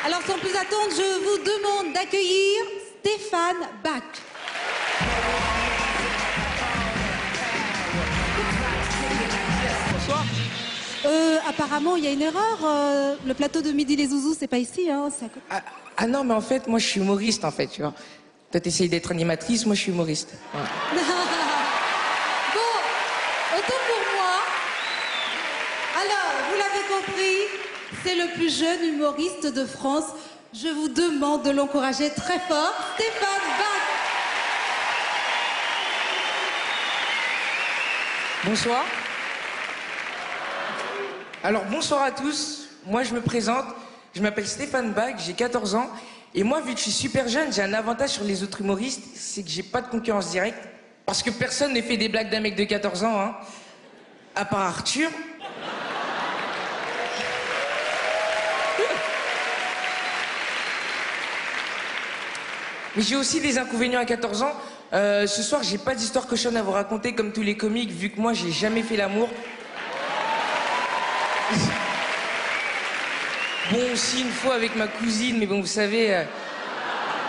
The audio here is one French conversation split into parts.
Alors sans plus attendre, je vous demande d'accueillir Stéphane Bach. Bonsoir. Apparemment, il y a une erreur. Le plateau de Midi les Zouzous, c'est pas ici, hein, c'est à côté. Ah non, mais en fait, moi je suis humoriste en fait, tu vois. Toi t'essayes d'être animatrice, moi je suis humoriste. Ouais. Bon, autant pour moi. Alors, vous l'avez compris, c'est le plus jeune humoriste de France. Je vous demande de l'encourager très fort, Stéphane Bach. Bonsoir. Alors bonsoir à tous, moi je me présente, je m'appelle Stéphane Bach, j'ai 14 ans. Et moi, vu que je suis super jeune, j'ai un avantage sur les autres humoristes, c'est que j'ai pas de concurrence directe. Parce que personne ne fait des blagues d'un mec de 14 ans, hein. À part Arthur. Mais j'ai aussi des inconvénients à 14 ans. Ce soir, j'ai pas d'histoire cochonne à vous raconter comme tous les comiques, vu que moi, j'ai jamais fait l'amour. Bon, aussi une fois avec ma cousine, mais bon, vous savez,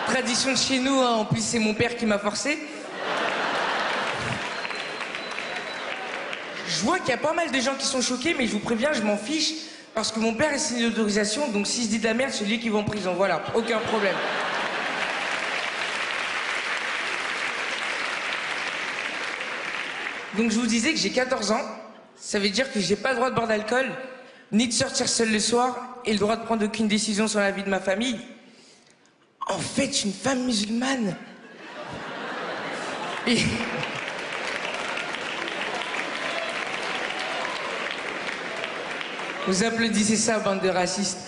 tradition de chez nous, hein, en plus c'est mon père qui m'a forcé. Je vois qu'il y a pas mal de gens qui sont choqués, mais je vous préviens, je m'en fiche, parce que mon père a signé l'autorisation, donc s'il se dit de la merde, c'est lui qui va en prison, voilà, aucun problème. Donc je vous disais que j'ai 14 ans, ça veut dire que j'ai pas le droit de boire d'alcool, ni de sortir seul le soir, et le droit de prendre aucune décision sur la vie de ma famille. En fait, je suis une femme musulmane. Et... Vous applaudissez ça, bande de racistes.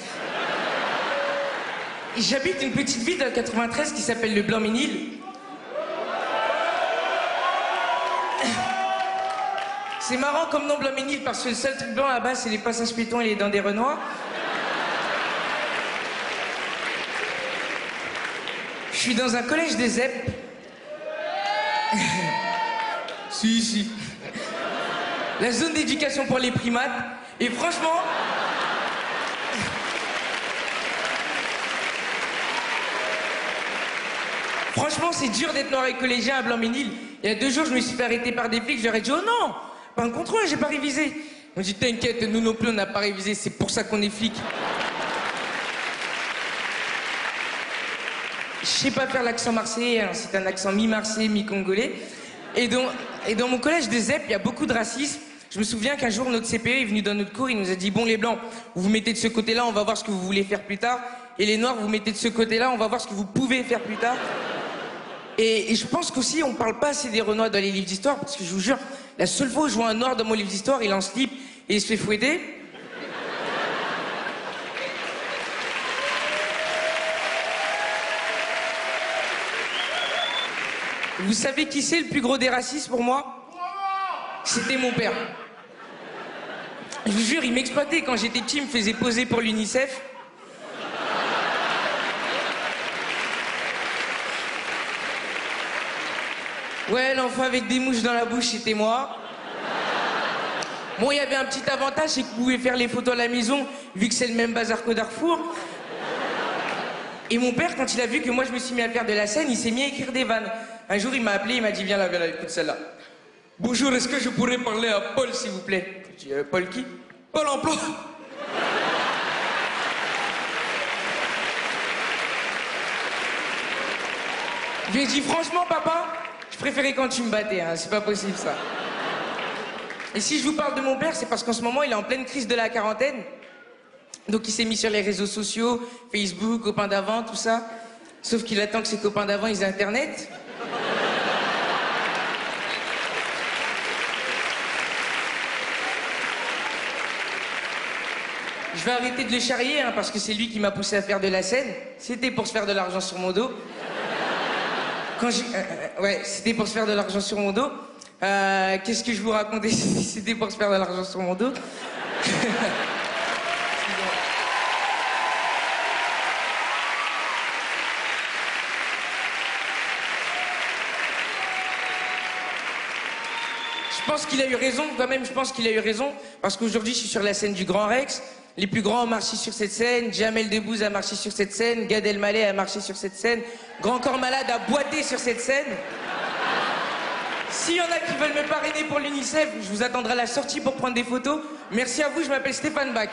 J'habite une petite ville dans le 93 qui s'appelle le Blanc-Ménil. C'est marrant comme nom Blanc-Ménil parce que le seul truc blanc là-bas, c'est les passages piétons et les dents des Renois. Je suis dans un collège des ZEP. Si. La zone d'éducation pour les primates. Et franchement... Franchement, c'est dur d'être noir et collégien à Blanc-Ménil. Il y a 2 jours, je me suis fait arrêter par des flics. Je leur ai dit, oh non, pas un contrôle, j'ai pas révisé. Ils m'ont dit, t'inquiète, nous non plus, on n'a pas révisé. C'est pour ça qu'on est flics. Je sais pas faire l'accent marseillais, hein. C'est un accent mi-marseillais, mi-congolais. Et dans mon collège des ZEP, il y a beaucoup de racisme. Je me souviens qu'un jour, notre CPE est venu dans notre cours, il nous a dit, bon les blancs, vous vous mettez de ce côté-là, on va voir ce que vous voulez faire plus tard. Et les noirs, vous vous mettez de ce côté-là, on va voir ce que vous pouvez faire plus tard. Et je pense qu'aussi, on parle pas assez des Renois dans les livres d'histoire, parce que je vous jure, la seule fois où je vois un noir dans mon livre d'histoire, il est en slip et il se fait fouetter. Vous savez qui c'est le plus gros des racistes pour moi? C'était mon père. Je vous jure, il m'exploitait quand j'étais petit, il me faisait poser pour l'UNICEF. Ouais, l'enfant avec des mouches dans la bouche, c'était moi. Bon, il y avait un petit avantage, c'est que vous pouvez faire les photos à la maison, vu que c'est le même bazar qu'au Darfour. Et mon père, quand il a vu que moi je me suis mis à faire de la scène, il s'est mis à écrire des vannes. Un jour, il m'a appelé, il m'a dit, viens là, écoute celle-là. Bonjour, est-ce que je pourrais parler à Paul, s'il vous plaît? Je dis, Paul qui? Paul emploi. Je lui ai dit, franchement, papa, je préférais quand tu me battais, hein, c'est pas possible ça. Et si je vous parle de mon père, c'est parce qu'en ce moment, il est en pleine crise de la quarantaine. Donc il s'est mis sur les réseaux sociaux, Facebook, copains d'avant, tout ça. Sauf qu'il attend que ses copains d'avant, ils aient Internet. Je vais arrêter de le charrier, hein, parce que c'est lui qui m'a poussé à faire de la scène. C'était pour se faire de l'argent sur mon dos. Ouais, c'était pour se faire de l'argent sur mon dos. Qu'est-ce que je vous racontais? C'était pour se faire de l'argent sur mon dos. Je pense qu'il a eu raison, quand même, je pense qu'il a eu raison. Parce qu'aujourd'hui, je suis sur la scène du Grand Rex. Les plus grands ont marché sur cette scène, Jamel Debbouze a marché sur cette scène, Gad Elmaleh a marché sur cette scène, Grand Corps Malade a boité sur cette scène. S'il y en a qui veulent me parrainer pour l'UNICEF, je vous attendrai à la sortie pour prendre des photos. Merci à vous, je m'appelle Stéphane Bach.